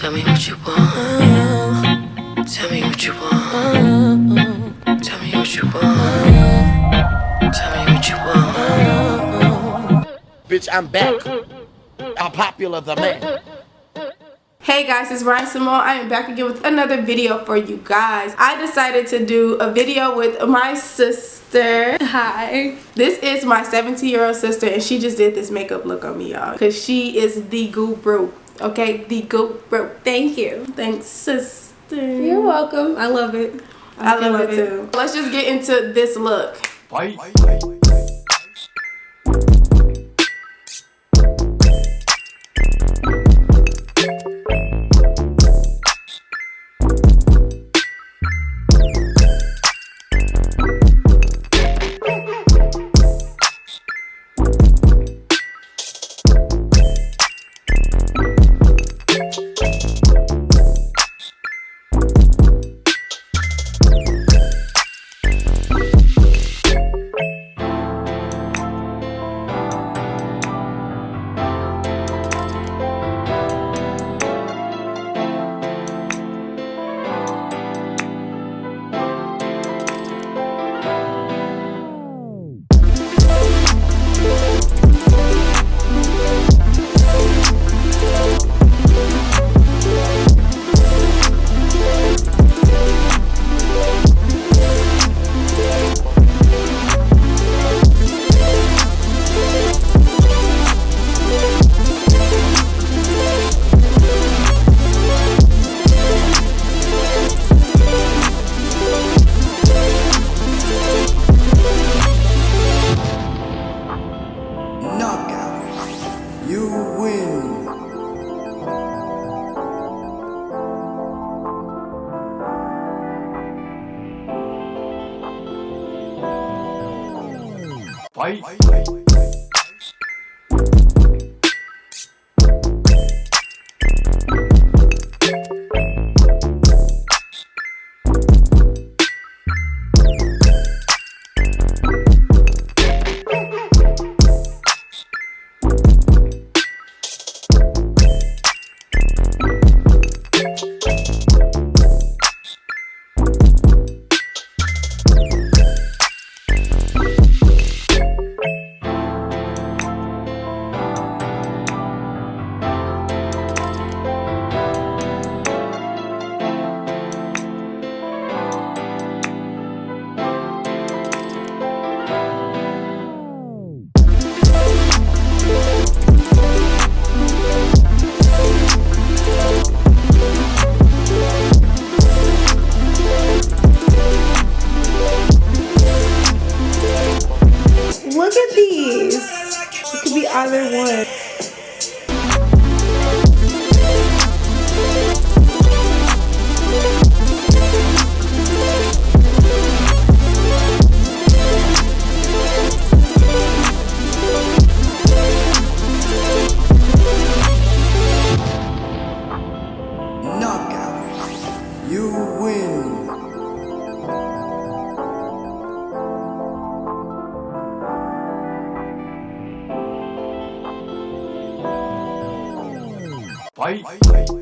Tell me what you want. Tell me what you want. Tell me what you want. Tell me what you want. Bitch, I'm back. I'm popular the man. Hey guys, it's Symone. I am back again with another video for you guys. I decided to do a video with my sister. Hi. This is my 17-year-old sister and she just did this makeup look on me, y'all. Because she is the guru. Okay, the guru. Thank you. Thanks, sister. You're welcome. I love it. I love it too. Let's just get into this look. Bye. Look at these. It could be either one. Knockout. You win. Bye.